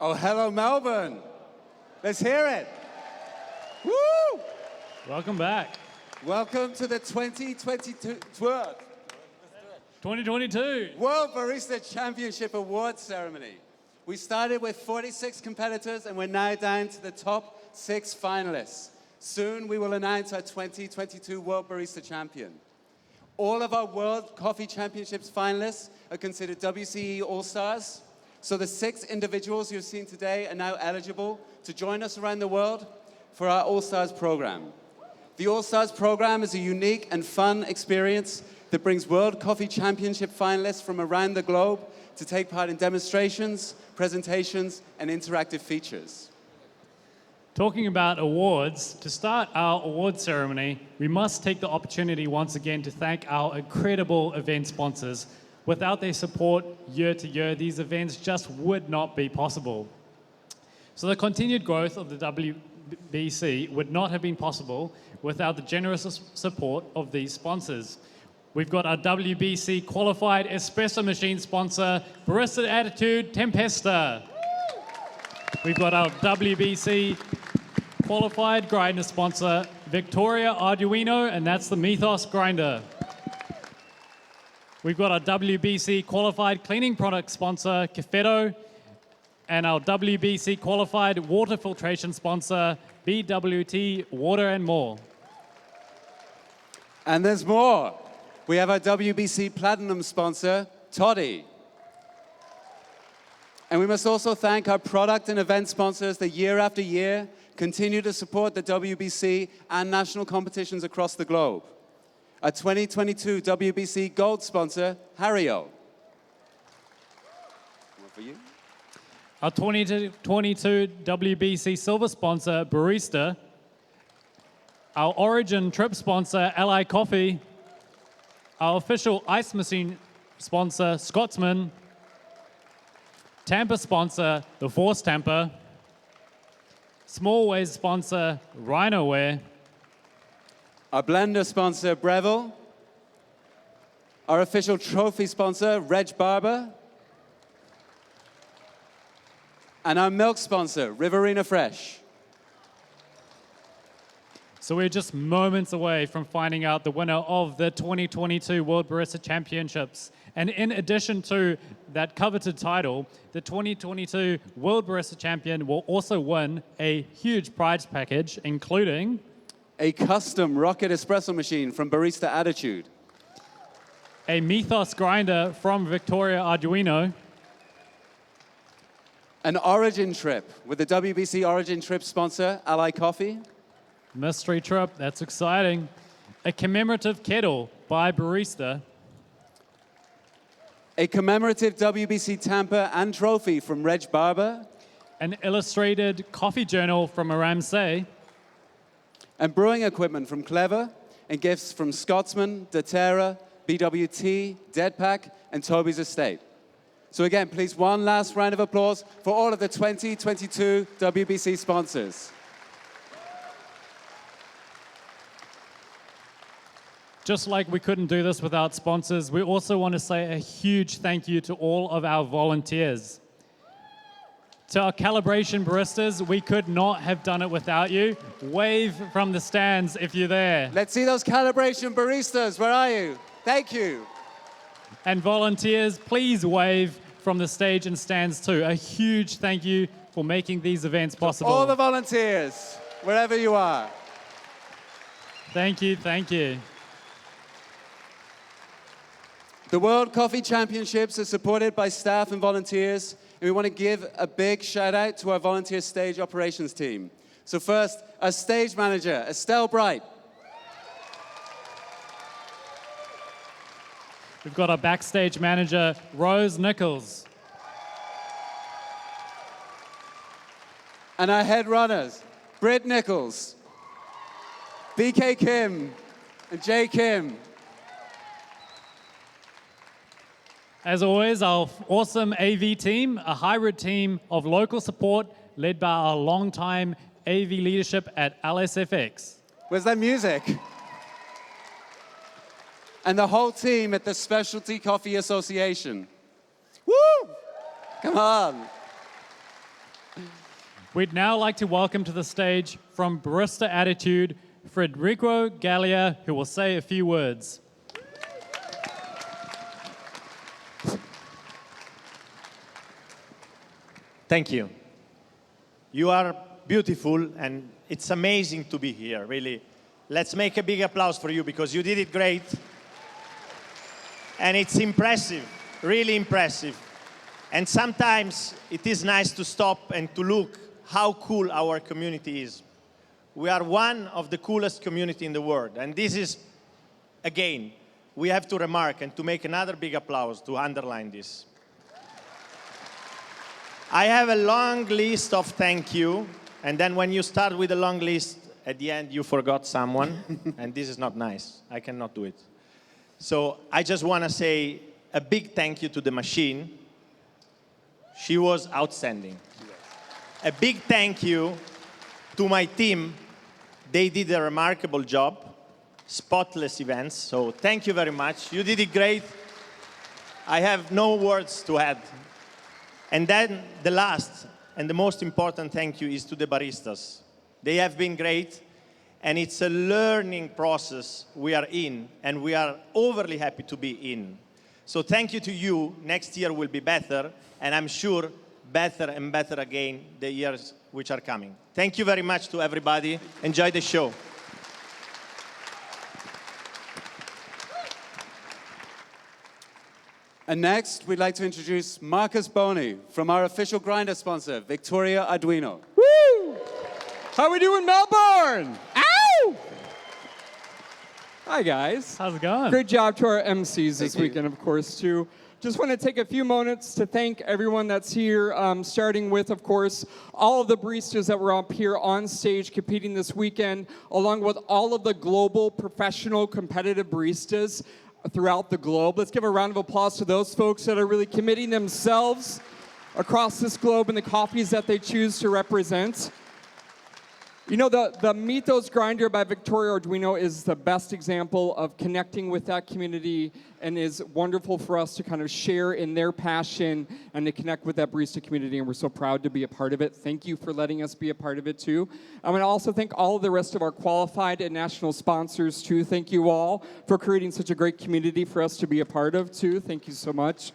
Oh, hello, Melbourne. Let's hear it. Woo! Welcome back. Welcome to the 2022 2022. World Barista Championship Awards ceremony. We started with 46 competitors and we're now down to the top 6 finalists. Soon we will announce our 2022 World Barista Champion. All of our World Coffee Championships finalists are considered WCE All-Stars. So the 6 individuals you've seen today are now eligible to join us around the world for our All-Stars program. The All-Stars program is a unique and fun experience that brings World Coffee Championship finalists from around the globe to take part in demonstrations, presentations, and interactive features. Talking about awards, to start our award ceremony, we must take the opportunity once again to thank our incredible event sponsors. Without their support year to year, these events just would not be possible. So the continued growth of the WBC would not have been possible without the generous support of these sponsors. We've got our WBC qualified espresso machine sponsor, Barista Attitude Tempesta. We've got our WBC qualified grinder sponsor, Victoria Arduino, and that's the Mythos grinder. We've got our WBC qualified cleaning product sponsor, Cafetto, and our WBC qualified water filtration sponsor, BWT Water and More. And there's more. We have our WBC Platinum sponsor, Toddy. And we must also thank our product and event sponsors that year after year continue to support the WBC and national competitions across the globe. Our 2022 WBC Gold sponsor, Hario. One for you. Our 2022 WBC Silver sponsor, Barista. Our Origin Trip sponsor, Ally Coffee. Our official ice machine sponsor, Scotsman. Tamper sponsor, The Force Tamper. Small Ways sponsor, Rhinoware. Our blender sponsor, Breville. Our official trophy sponsor, Reg Barber. And our milk sponsor, Riverina Fresh. So we're just moments away from finding out the winner of the 2022 World Barista Championships. And in addition to that coveted title, the 2022 World Barista Champion will also win a huge prize package, including a custom rocket espresso machine from Barista Attitude, a Mythos grinder from Victoria Arduino, an Origin trip with the WBC Origin trip sponsor, Ally Coffee, mystery trip, that's exciting, a commemorative kettle by Barista, a commemorative WBC tamper and trophy from Reg Barber, an illustrated coffee journal from Aramsay, and brewing equipment from Clever, and gifts from Scotsman, Doterra, BWT, Deadpack, and Toby's Estate. So again, please, one last round of applause for all of the 2022 WBC sponsors. Just like we couldn't do this without sponsors, we also want to say a huge thank you to all of our volunteers. To our calibration baristas, we could not have done it without you. Wave from the stands if you're there. Let's see those calibration baristas. Where are you? Thank you. And volunteers, please wave from the stage and stands too. A huge thank you for making these events possible. All the volunteers, wherever you are. Thank you, thank you. The World Coffee Championships are supported by staff and volunteers, and we want to give a big shout out to our volunteer stage operations team. So first, our stage manager, Estelle Bright. We've got our backstage manager, Rose Nichols. And our head runners, Britt Nichols, BK Kim, and Jay Kim. As always, our awesome AV team, a hybrid team of local support led by our longtime AV leadership at LSFX. Where's that music? And the whole team at the Specialty Coffee Association. Woo! Come on. We'd now like to welcome to the stage from Barista Attitude, Federico Gallia, who will say a few words. Thank you. You are beautiful, and it's amazing to be here, really. Let's make a big applause for you because you did it great. And it's impressive, really impressive. And sometimes it is nice to stop and to look how cool our community is. We are one of the coolest community in the world. And this is, again, we have to remark and to make another big applause to underline this. I have a long list of thank you, and then when you start with a long list, at the end you forgot someone, and this is not nice. I cannot do it. So I just want to say a big thank you to the machine. She was outstanding. A big thank you to my team. They did a remarkable job, spotless events, so thank you very much. You did it great. I have no words to add. And then the last and the most important thank you is to the baristas. They have been great, and it's a learning process we are in, and we are overly happy to be in. So thank you to you. Next year will be better, and I'm sure better and better again the years which are coming. Thank you very much to everybody. Enjoy the show. And next, we'd like to introduce Marcus Boney from our official grinder sponsor, Victoria Arduino. Woo! How we doing, Melbourne? Ow! Hi, guys. How's it going? Great job to our MCs this you. weekend, of course, too. Just want to take a few moments to thank everyone that's here, starting with, of course, all of the baristas that were up here on stage competing this weekend, along with all of the global professional competitive baristas throughout the globe. Let's give a round of applause to those folks that are really committing themselves across this globe and the coffees that they choose to represent. You know, the Mythos Grinder by Victoria Arduino is the best example of connecting with that community and is wonderful for us to kind of share in their passion and to connect with that barista community, and we're so proud to be a part of it. Thank you for letting us be a part of it, too. I want to also thank all of the rest of our qualified and national sponsors, too. Thank you all for creating such a great community for us to be a part of, too. Thank you so much.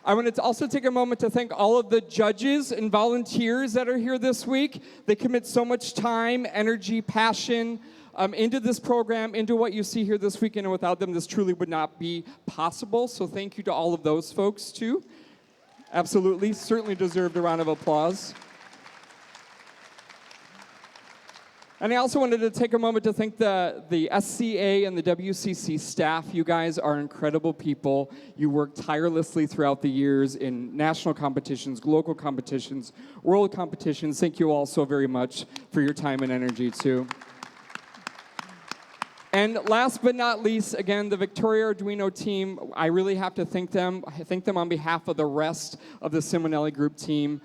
I want to also take a moment to thank all of the judges and volunteers that are here this week. They commit so much time, energy, passion into this program, into what you see here this weekend, and without them, this truly would not be possible. So thank you to all of those folks, too. Absolutely, certainly deserved a round of applause. And I also wanted to take a moment to thank the SCA and the WCC staff. You guys are incredible people. You work tirelessly throughout the years in national competitions, local competitions, world competitions. Thank you all so very much for your time and energy, too. And last but not least, again, the Victoria Arduino team, I really have to thank them. I thank them on behalf of the rest of the Simonelli Group team.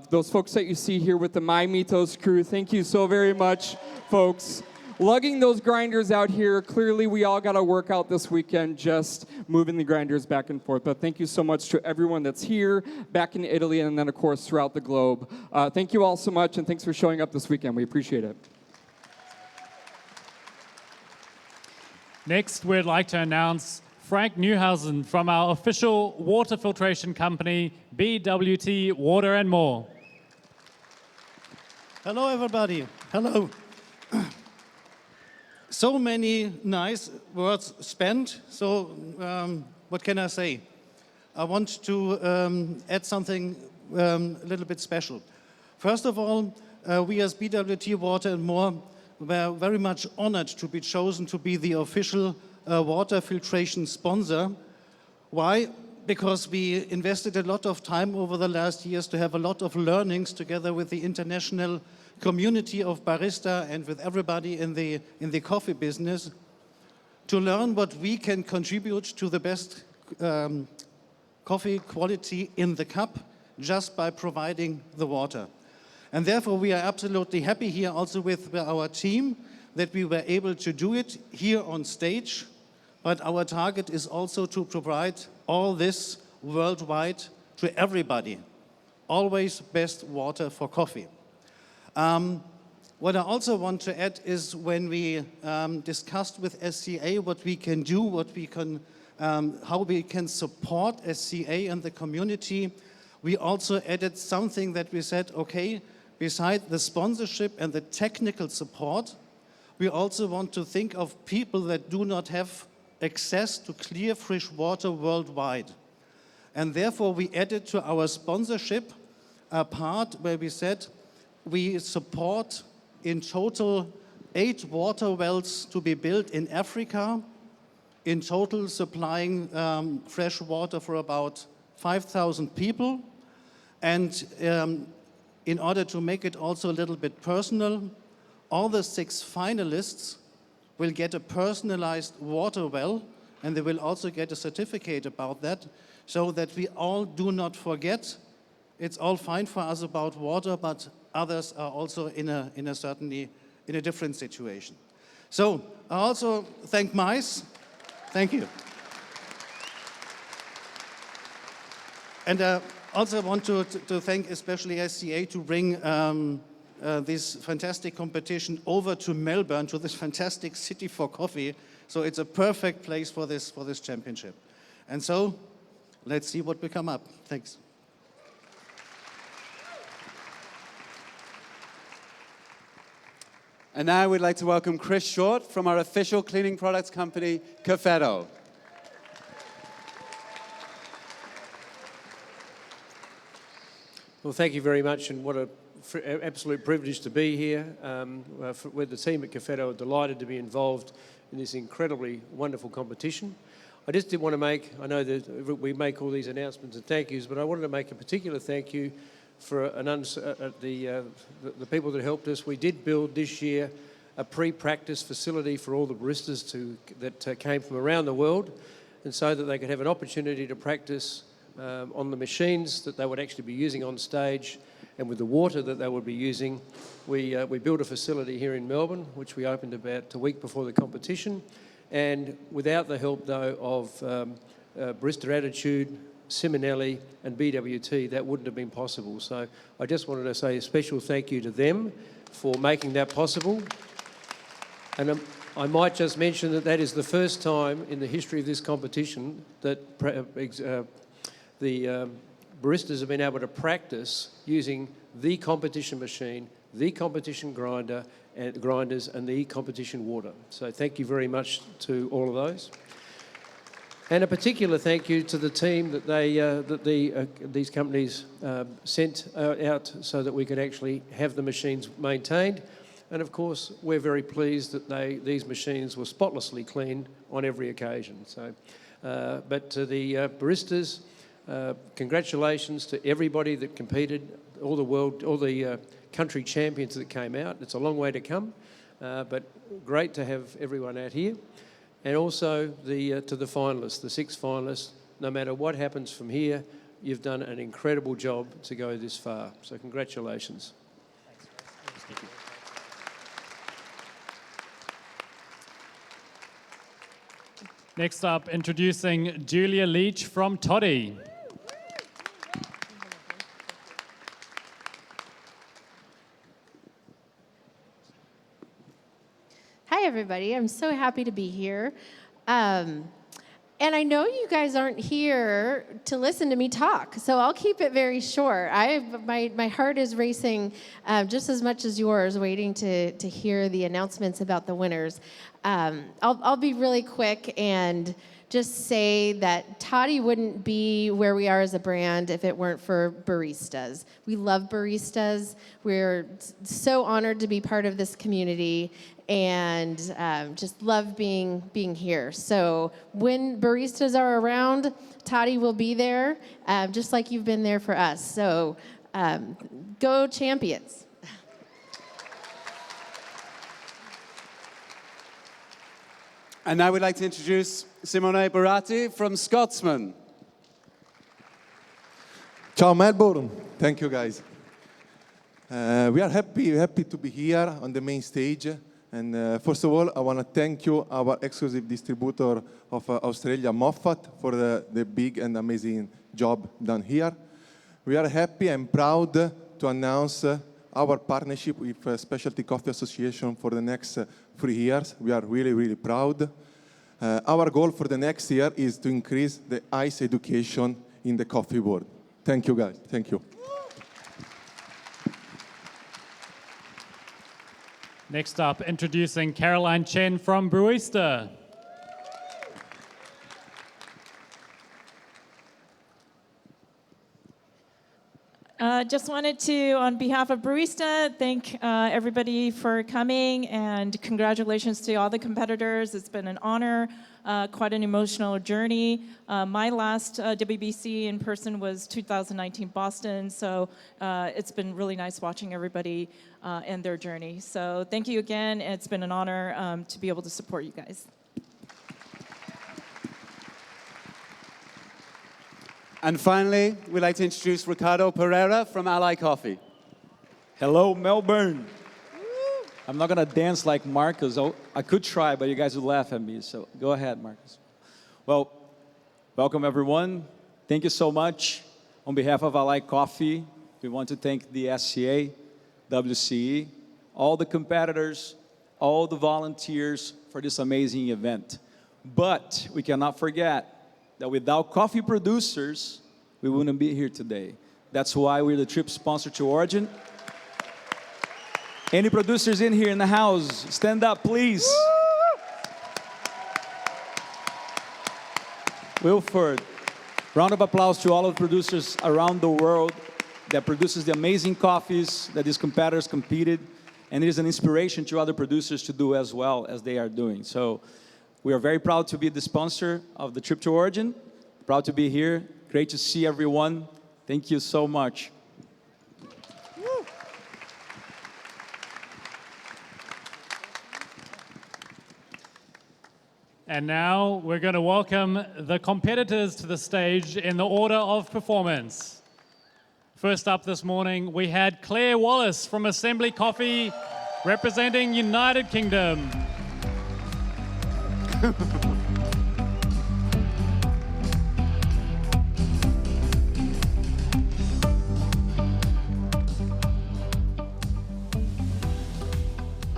Those folks that you see here with the My Mythos crew, thank you so very much, folks. Lugging those grinders out here, clearly we all got to work out this weekend just moving the grinders back and forth. But thank you so much to everyone that's here, back in Italy, and then, of course, throughout the globe. Thank you all so much, and thanks for showing up this weekend. We appreciate it. Next, we'd like to announce Frank Newhausen from our official water filtration company, BWT Water and More. Hello, everybody. Hello. So many nice words spent. So what can I say? I want to add something a little bit special. First of all, we as BWT Water and More were very much honored to be chosen to be the official water filtration sponsor. Why? Because we invested a lot of time over the last years to have a lot of learnings together with the international community of barista and with everybody in the coffee business to learn what we can contribute to the best coffee quality in the cup just by providing the water. And therefore, we are absolutely happy here also with our team that we were able to do it here on stage. But our target is also to provide all this worldwide to everybody, always best water for coffee. What I also want to add is when we discussed with SCA what we can do, how we can support SCA and the community, we also added something that we said, okay, beside the sponsorship and the technical support, we also want to think of people that do not have access to clear fresh water worldwide. And therefore we added to our sponsorship a part where we said we support in total 8 water wells to be built in Africa, in total supplying fresh water for about 5,000 people. And in order to make it also a little bit personal, all the 6 finalists will get a personalized water well, and they will also get a certificate about that, so that we all do not forget. It's all fine for us about water, but others are also in a different situation. So I also thank MICE. Thank you. And also want to thank especially SCA to bring this fantastic competition over to Melbourne, to this fantastic city for coffee. So it's a perfect place for this championship. And so let's see what will come up. Thanks. And now we'd like to welcome Chris Short from our official cleaning products company, Cafetto. Well, thank you very much, and what an absolute privilege to be here. With the team at Cafetto, are delighted to be involved in this incredibly wonderful competition. I just did want to make, I know that we make all these announcements and thank yous, but I wanted to make a particular thank you for the people that helped us. We did build this year a pre-practice facility for all the baristas that came from around the world, and so that they could have an opportunity to practice on the machines that they would actually be using on stage, and with the water that they would be using. We built a facility here in Melbourne, which we opened about a week before the competition, and without the help though of Barista Attitude, Simonelli and BWT, that wouldn't have been possible. So I just wanted to say a special thank you to them for making that possible. And I might just mention that that is the first time in the history of this competition that the baristas have been able to practice using the competition machine, the competition grinders and the competition water. So thank you very much to all of those. And a particular thank you to the team that these companies sent out so that we could actually have the machines maintained. And of course, we're very pleased that these machines were spotlessly clean on every occasion. So, but to the baristas, congratulations to everybody that competed, all the country champions that came out. It's a long way to come, but great to have everyone out here. And also to the finalists, the 6 finalists. No matter what happens from here, you've done an incredible job to go this far. So congratulations. Thanks. Next up, introducing Julia Leach from Toddy. Hi, everybody. I'm so happy to be here. And I know you guys aren't here to listen to me talk, so I'll keep it very short. My heart is racing just as much as yours, waiting to hear the announcements about the winners. I'll be really quick and just say that Toddy wouldn't be where we are as a brand if it weren't for baristas. We love baristas. We're so honored to be part of this community and just love being here. So when baristas are around, Toddy will be there, just like you've been there for us. So go champions. And now we'd like to introduce Simone Baratti from Scotsman. Ciao Melbourne, thank you guys. We are happy to be here on the main stage. And first of all, I want to thank you, our exclusive distributor of Australia, Moffat, for the big and amazing job done here. We are happy and proud to announce our partnership with Specialty Coffee Association for the next 3 years. We are really, really proud. Our goal for the next year is to increase the ice education in the coffee world. Thank you, guys. Thank you. Next up, introducing Caroline Chen from Barista. Just wanted to, on behalf of Barista, thank everybody for coming, and congratulations to all the competitors. It's been an honor, quite an emotional journey. My last WBC in person was 2019 Boston, so it's been really nice watching everybody and their journey. So thank you again. It's been an honor to be able to support you guys. And finally, we'd like to introduce Ricardo Pereira from Ally Coffee. Hello, Melbourne. I'm not gonna dance like Marcus. Oh, I could try, but you guys would laugh at me, so go ahead, Marcus. Well, welcome everyone. Thank you so much. On behalf of Ally Coffee, we want to thank the SCA, WCE, all the competitors, all the volunteers for this amazing event. But we cannot forget that without coffee producers, we wouldn't be here today. That's why we're the trip sponsor to Origin. Any producers in here in the house, stand up, please. Wilford, round of applause to all of the producers around the world that produces the amazing coffees that these competitors competed, and it is an inspiration to other producers to do as well as they are doing. So we are very proud to be the sponsor of the trip to Origin. Proud to be here. Great to see everyone. Thank you so much. And now we're going to welcome the competitors to the stage in the order of performance. First up this morning, we had Claire Wallace from Assembly Coffee, representing United Kingdom.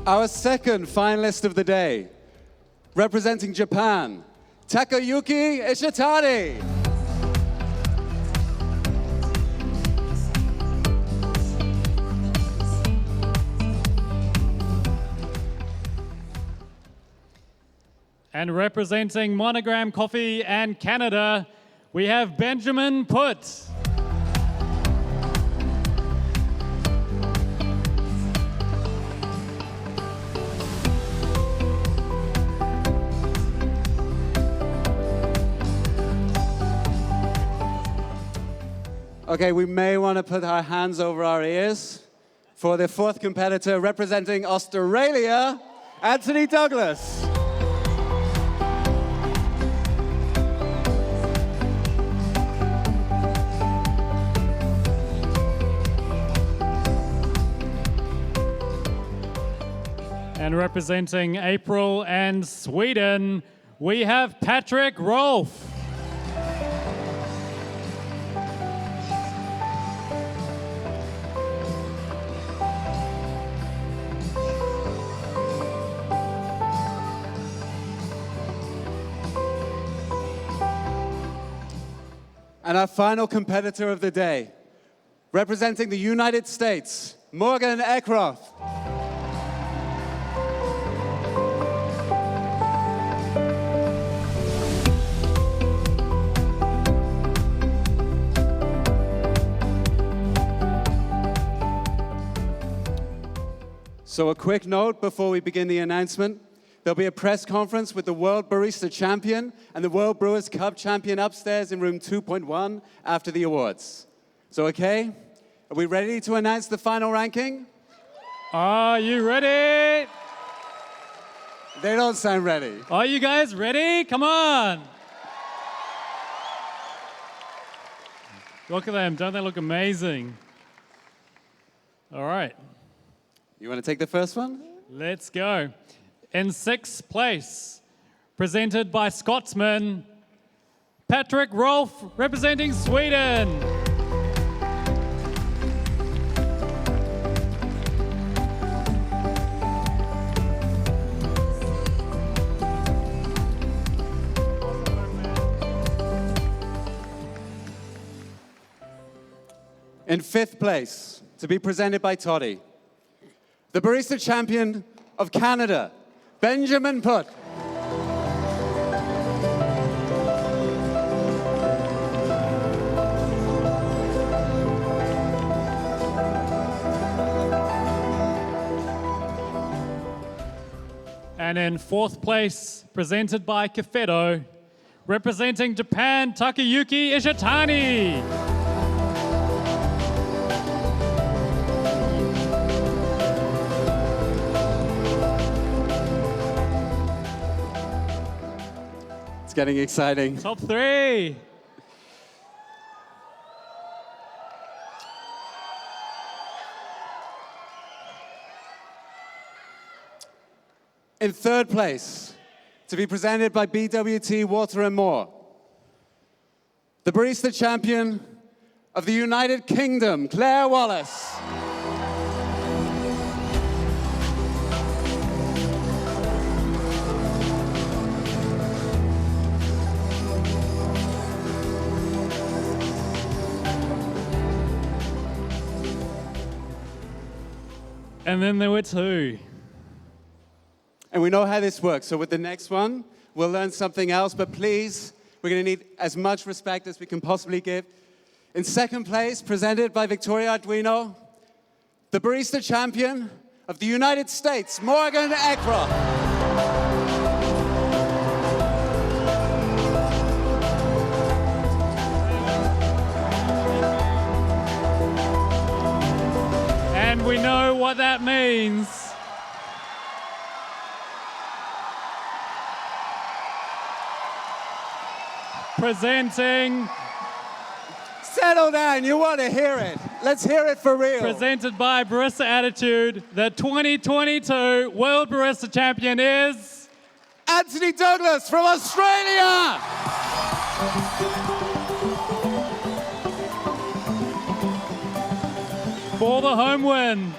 Our second finalist of the day, representing Japan, Takayuki Ishitani. And representing Monogram Coffee and Canada, we have Benjamin Putt. Okay, we may want to put our hands over our ears for the fourth competitor, representing Australia, Anthony Douglas. And representing April and Sweden, we have Patrick Rolfe. And our final competitor of the day, representing the United States, Morgan Eckroth. So a quick note before we begin the announcement. There'll be a press conference with the World Barista Champion and the World Brewers Cup Champion upstairs in room 2.1 after the awards. So, okay, are we ready to announce the final ranking? Are you ready? They don't sound ready. Are you guys ready? Come on. Look at them. Don't they look amazing? All right. You want to take the first one? Let's go. In sixth place, presented by Scotsman, Patrick Rolfe, representing Sweden. In 5th place, to be presented by Toddy, the Barista Champion of Canada, Benjamin Putt. And in 4th place, presented by Cafedo, representing Japan, Takayuki Ishitani. It's getting exciting. Top 3. In 3rd place, to be presented by BWT Water and More, the Barista Champion of the United Kingdom, Claire Wallace. And then there were 2. And we know how this works. So with the next one, we'll learn something else. But please, we're going to need as much respect as we can possibly give. In 2nd place, presented by Victoria Arduino, the Barista Champion of the United States, Morgan Eckroth. And we know what that means. Presenting, Settle down, you want to hear it. Let's hear it for real. presented by Barista Attitude, the 2022 World Barista Champion is Anthony Douglas from Australia. for the home win.